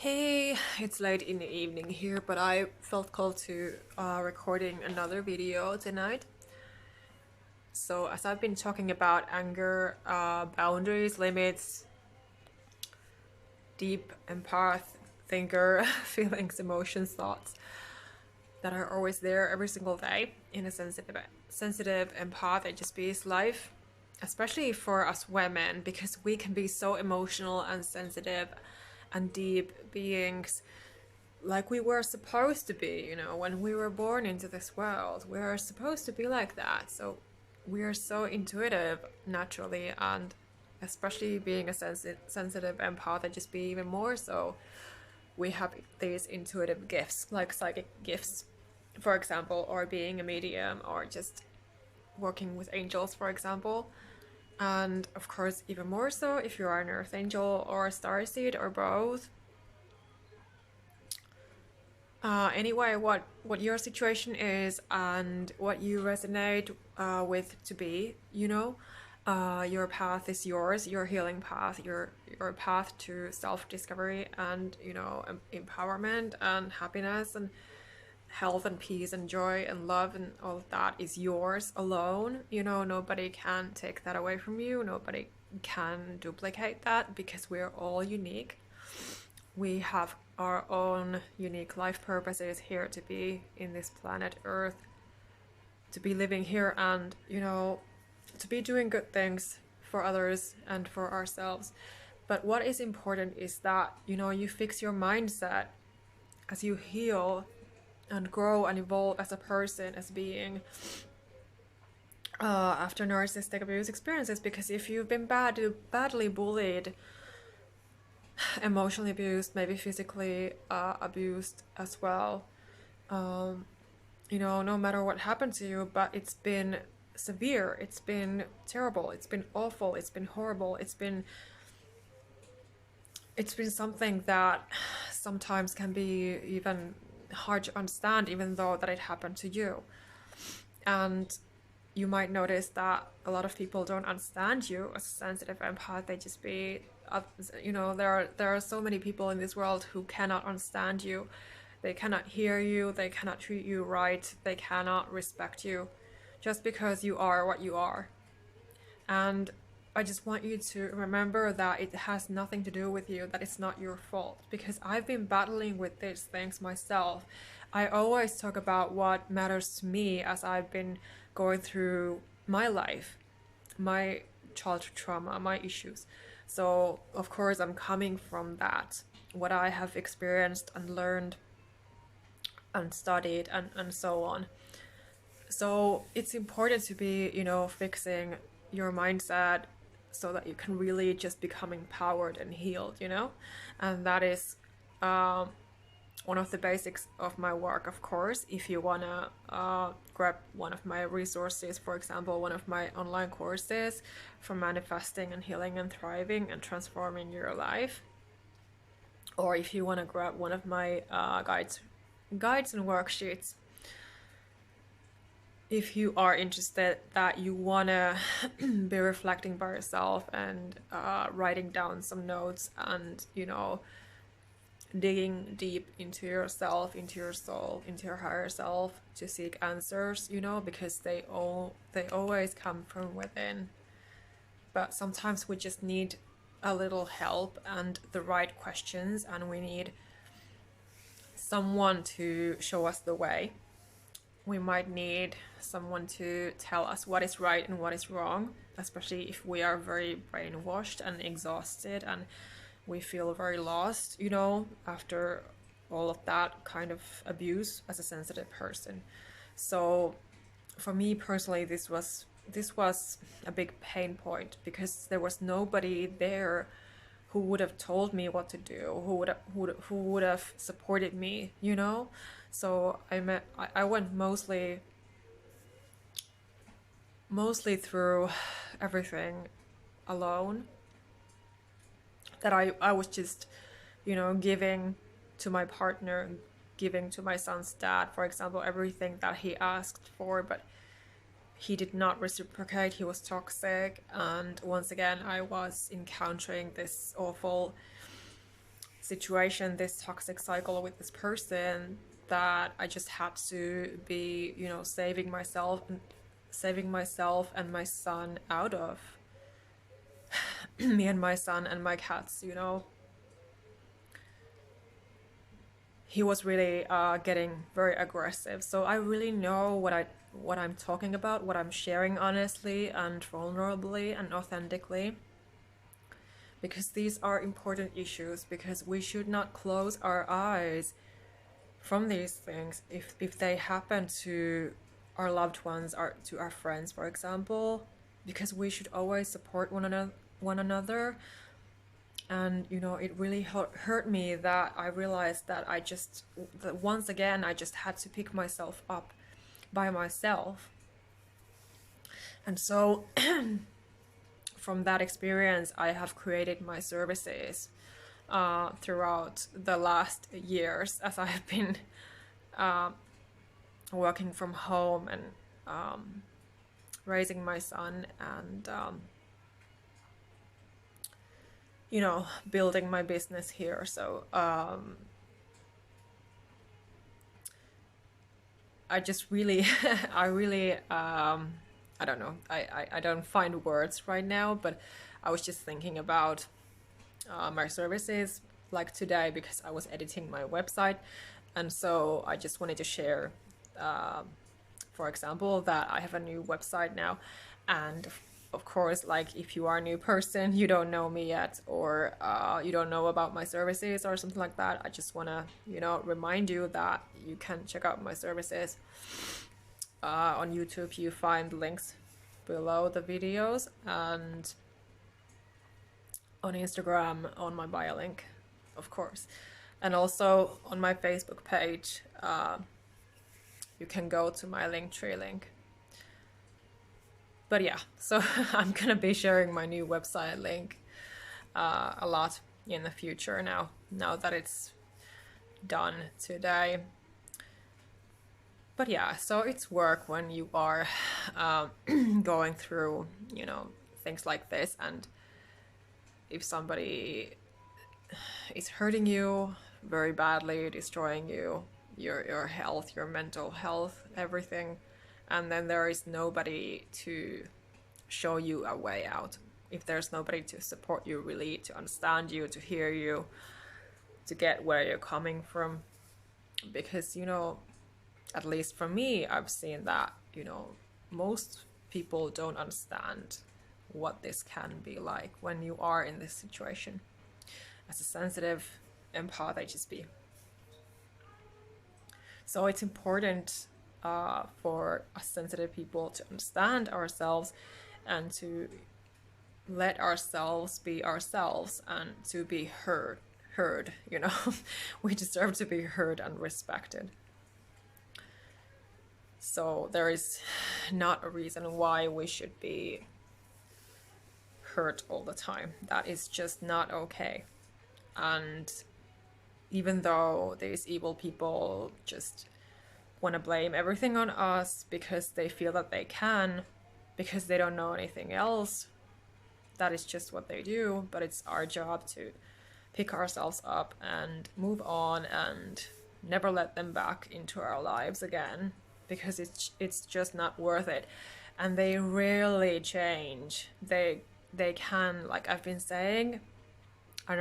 Hey, it's late in the evening here, but I felt called to recording another video tonight. So, as I've been talking about anger, boundaries, limits, deep empath, thinker, feelings, emotions, thoughts that are always there every single day in a sensitive empath HSP's life, especially for us women, because we can be so emotional and sensitive and deep beings like we were supposed to be, when we were born into this world. We are supposed to be like that. So we are so intuitive naturally, and especially being a sensitive empath, I just be even more so. We have these intuitive gifts, like psychic gifts, for example, or being a medium, or just working with angels, for example. And of course, even more so if you are an earth angel or a starseed or both. Anyway, what your situation is and what you resonate with to be, your path is yours, your healing path, your path to self-discovery and, empowerment and happiness and health and peace and joy and love and all of that is yours alone. Nobody can take that away from you. Nobody can duplicate that because we're all unique. We have our own unique life purposes here to be in this planet Earth, to be living here and, to be doing good things for others and for ourselves. But what is important is that, you fix your mindset as you heal and grow and evolve as a person, as being, after narcissistic abuse experiences. Because if you've been badly bullied, emotionally abused, maybe physically abused as well. No matter what happened to you, but it's been severe, it's been terrible, it's been awful, it's been horrible, it's been something that sometimes can be even hard to understand, even though that it happened to you. And you might notice that a lot of people don't understand you as a sensitive empath. They just be, there are so many people in this world who cannot understand you. They cannot hear you. They cannot treat you right. They cannot respect you just because you are what you are. And I just want you to remember that it has nothing to do with you, that it's not your fault. Because I've been battling with these things myself. I always talk about what matters to me as I've been going through my life, my childhood trauma, my issues. So, of course, I'm coming from that, what I have experienced and learned and studied and so on. So, it's important to be, fixing your mindset so that you can really just become empowered and healed, And that is one of the basics of my work, of course. If you want to grab one of my resources, for example, one of my online courses for manifesting and healing and thriving and transforming your life, or if you want to grab one of my guides and worksheets, if you are interested, that you want to be reflecting by yourself and writing down some notes and, digging deep into yourself, into your soul, into your higher self to seek answers, because they always come from within. But sometimes we just need a little help and the right questions, and we need someone to show us the way. We might need someone to tell us what is right and what is wrong, especially if we are very brainwashed and exhausted and we feel very lost, after all of that kind of abuse as a sensitive person. So for me personally, this was a big pain point, because there was nobody there who would have told me what to do, who would have supported me, So I went mostly through everything alone. That I was just, giving to my partner, giving to my son's dad, for example, everything that he asked for, but he did not reciprocate. He was toxic, and once again I was encountering this awful situation, this toxic cycle with this person, that I just had to be, you know, saving myself and my son out of. Me and my son and my cats, you know. He was really getting very aggressive. So I really know what I'm talking about, what I'm sharing honestly and vulnerably and authentically, because these are important issues, because we should not close our eyes from these things if they happen to our loved ones or to our friends, for example, because we should always support one another. And you know, it really hurt me that I realized that that once again I just had to pick myself up by myself. And so from that experience I have created my services throughout the last years, as I have been working from home and raising my son and you know, building my business here. So I just really I don't know, I don't find words right now, but I was just thinking about my services like today, because I was editing my website, and so I just wanted to share for example that I have a new website now. And of course, like, if you are a new person, you don't know me yet, or you don't know about my services or something like that, I just want to, you know, remind you that you can check out my services on YouTube. You find links below the videos, and on Instagram on my bio link, of course, and also on my Facebook page. You can go to my Linktree link. But yeah, so I'm gonna be sharing my new website link a lot in the future now that it's done today. But yeah, so it's work when you are going through, you know, things like this, and if somebody is hurting you very badly, destroying you, your health, your mental health, everything, and then there is nobody to show you a way out, if there's nobody to support you really, to understand you, to hear you, to get where you're coming from. Because, you know, at least for me, I've seen that, you know, most people don't understand what this can be like when you are in this situation as a sensitive empath HSP. So it's important for us sensitive people to understand ourselves and to let ourselves be ourselves and to be heard, you know. We deserve to be heard and respected. So there is not a reason why we should be hurt all the time. That is just not okay. And even though these evil people just want to blame everything on us because they feel that they can, because they don't know anything else, that is just what they do. But it's our job to pick ourselves up and move on and never let them back into our lives again, because it's just not worth it. And they rarely change. They can, like I've been saying, a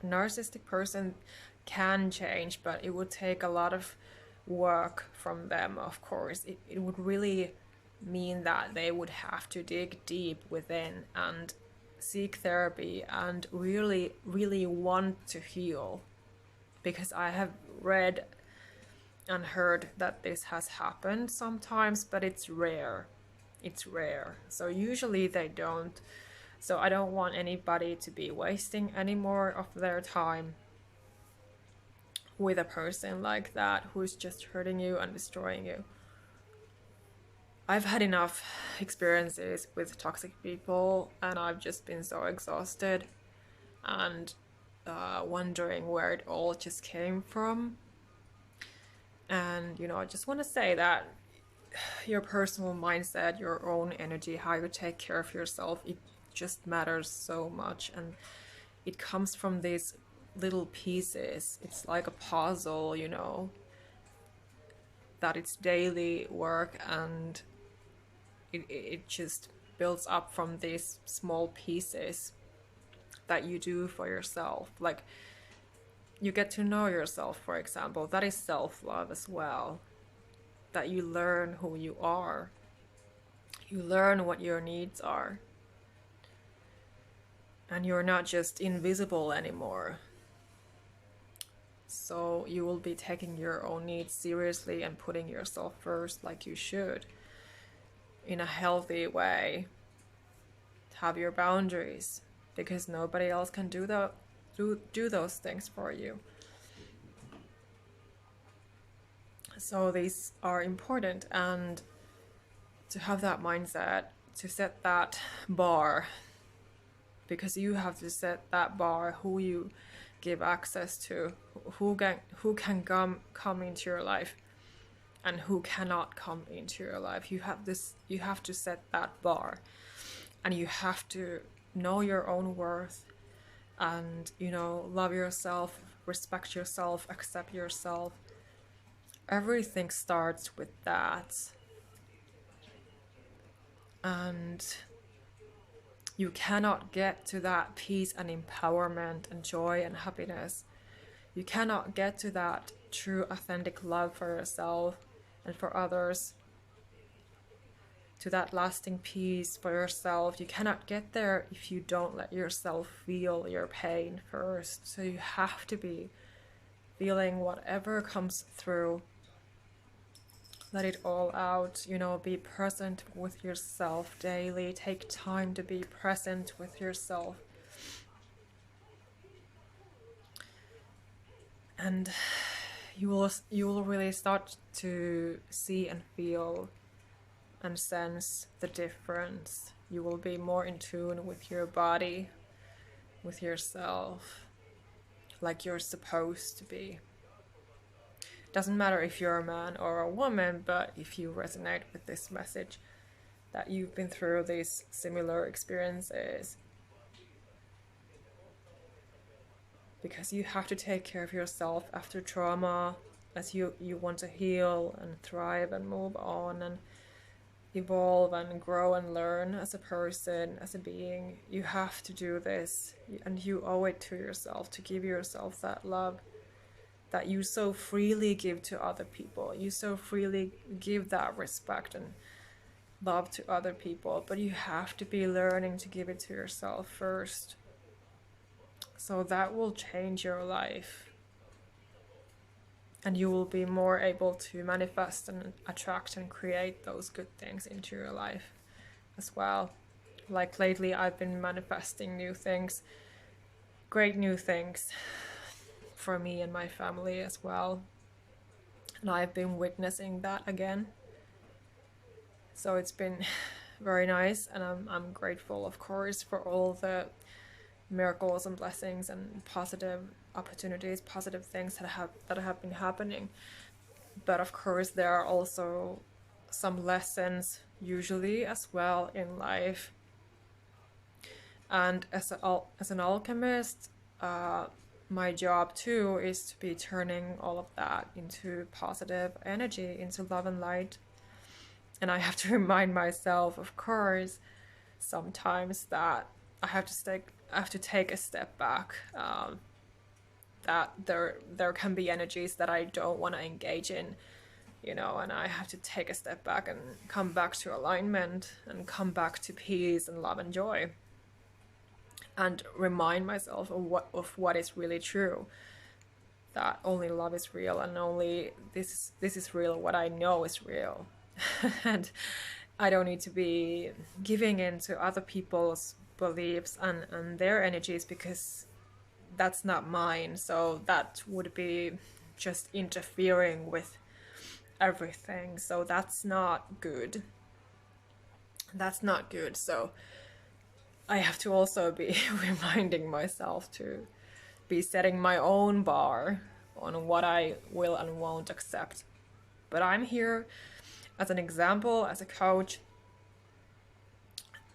narcissistic person can change, but it would take a lot of work from them, of course. It would really mean that they would have to dig deep within and seek therapy and really, really want to heal. Because I have read and heard that this has happened sometimes, but it's rare. It's rare. So usually they don't. So I don't want anybody to be wasting any more of their time with a person like that who's just hurting you and destroying you. I've had enough experiences with toxic people, and I've just been so exhausted and wondering where it all just came from. And, you know, I just want to say that your personal mindset, your own energy, how you take care of yourself, it just matters so much. And it comes from this little pieces. It's like a puzzle, you know, that it's daily work, and it just builds up from these small pieces that you do for yourself. Like, you get to know yourself, for example. That is self-love as well. That you learn who you are. You learn what your needs are. And you're not just invisible anymore. So you will be taking your own needs seriously and putting yourself first, like you should, in a healthy way. Have your boundaries, because nobody else can do those things for you. So these are important, and to have that mindset, to set that bar, because you have to set that bar, who you give access to, who can come into your life and who cannot come into your life. You have to set that bar, and you have to know your own worth, and, you know, love yourself, respect yourself, accept yourself. Everything starts with that. And you cannot get to that peace and empowerment and joy and happiness. You cannot get to that true, authentic love for yourself and for others, to that lasting peace for yourself. You cannot get there if you don't let yourself feel your pain first. So you have to be feeling whatever comes through. Let it all out, you know, be present with yourself daily. Take time to be present with yourself. And you will really start to see and feel and sense the difference. You will be more in tune with your body, with yourself, like you're supposed to be. Doesn't matter if you're a man or a woman, but if you resonate with this message, that you've been through these similar experiences, because you have to take care of yourself after trauma, as you want to heal and thrive and move on and evolve and grow and learn as a person, as a being. You have to do this, and you owe it to yourself to give yourself that love that you so freely give to other people. You so freely give that respect and love to other people, but you have to be learning to give it to yourself first. So that will change your life, and you will be more able to manifest and attract and create those good things into your life as well. Like lately, I've been manifesting new things, great new things for me and my family as well. And I've been witnessing that again. So it's been very nice, and I'm grateful, of course, for all the miracles and blessings and positive opportunities, positive things that have been happening. But of course, there are also some lessons usually as well in life. And as an alchemist, my job too is to be turning all of that into positive energy, into love and light. And I have to remind myself, of course, sometimes that I have to take a step back. That there can be energies that I don't want to engage in, you know, and I have to take a step back and come back to alignment and come back to peace and love and joy. And remind myself of what is really true, that only love is real, and only this is real, what I know is real. And I don't need to be giving in to other people's beliefs and their energies, because that's not mine. So that would be just interfering with everything. So that's not good. So I have to also be reminding myself to be setting my own bar on what I will and won't accept. But I'm here as an example, as a coach,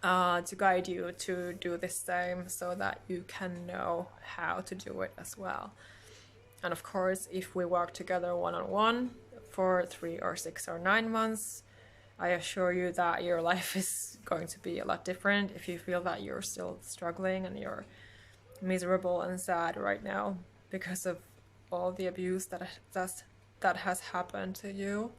to guide you to do the same so that you can know how to do it as well. And of course, if we work together one-on-one for 3 or 6 or 9 months, I assure you that your life is going to be a lot different. If you feel that you're still struggling and you're miserable and sad right now because of all the abuse that has happened to you,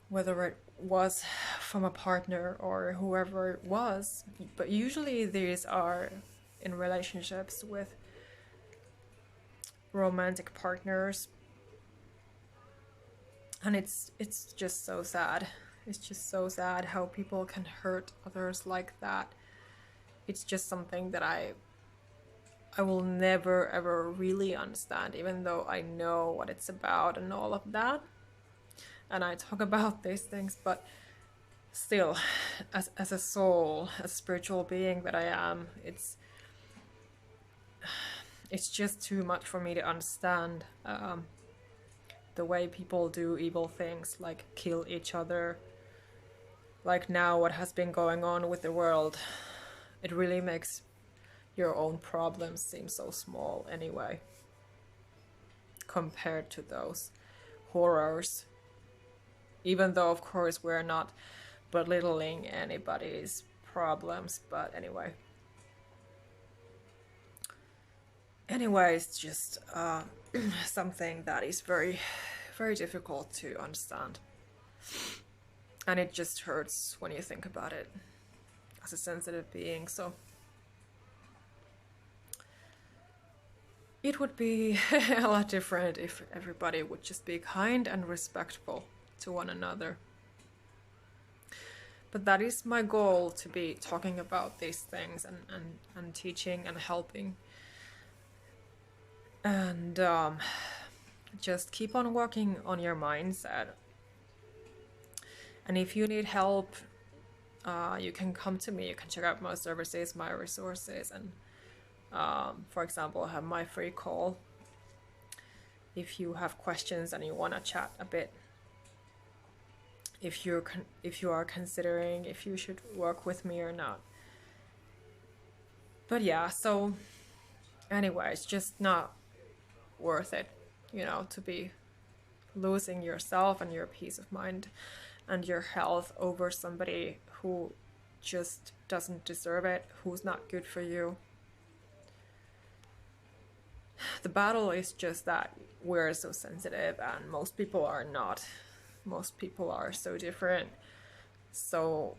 whether it was from a partner or whoever it was, but usually these are in relationships with romantic partners, and it's just so sad. It's just so sad how people can hurt others like that. It's just something that I will never ever really understand, even though I know what it's about and all of that, and I talk about these things, but still, as a soul, a spiritual being that I am, it's just too much for me to understand the way people do evil things, like kill each other. Like now, what has been going on with the world, it really makes your own problems seem so small anyway, compared to those horrors. Even though, of course, we're not belittling anybody's problems, but anyway. Anyway, it's just something that is very, very difficult to understand. And it just hurts when you think about it as a sensitive being, so it would be a lot different if everybody would just be kind and respectful to one another. But that is my goal, to be talking about these things and teaching and helping. And just keep on working on your mindset. And if you need help, you can come to me. You can check out my services, my resources, and for example, have my free call if you have questions and you want to chat a bit. If you are considering if you should work with me or not. But yeah, so anyway, it's just not worth it, you know, to be losing yourself and your peace of mind and your health over somebody who just doesn't deserve it, who's not good for you. The battle is just that we're so sensitive and most people are not. Most people are so different. So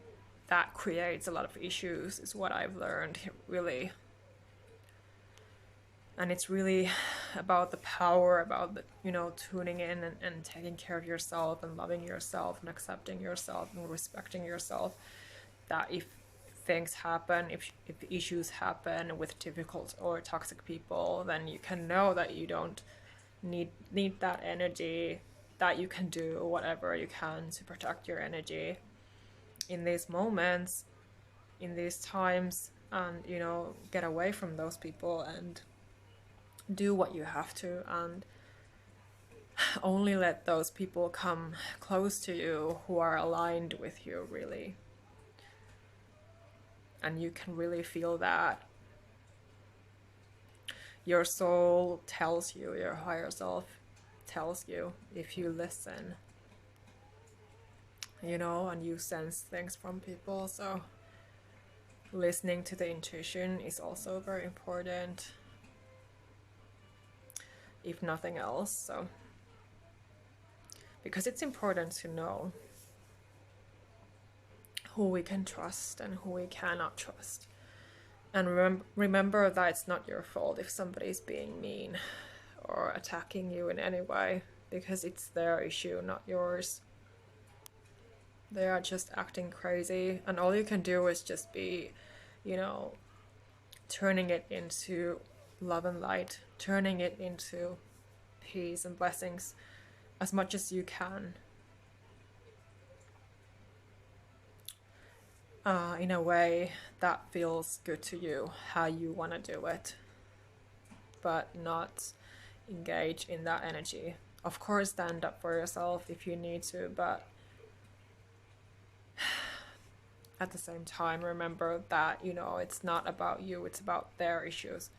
that creates a lot of issues, is what I've learned, really. And it's really about the power, about the, you know, tuning in and taking care of yourself and loving yourself and accepting yourself and respecting yourself. That if things happen, if issues happen with difficult or toxic people, then you can know that you don't need that energy, that you can do whatever you can to protect your energy in these moments, in these times, and, you know, get away from those people and do what you have to, and only let those people come close to you who are aligned with you, really. And you can really feel that your soul tells you, your higher self tells you, if you listen, you know, and you sense things from people. So listening to the intuition is also very important, if nothing else. So because it's important to know who we can trust and who we cannot trust. And remember that it's not your fault if somebody's being mean or attacking you in any way, because it's their issue, not yours. They are just acting crazy, and all you can do is just be, you know, turning it into love and light, turning it into peace and blessings as much as you can. In a way that feels good to you, how you want to do it, but not engage in that energy. Of course, stand up for yourself if you need to, but at the same time, remember that, it's not about you, it's about their issues.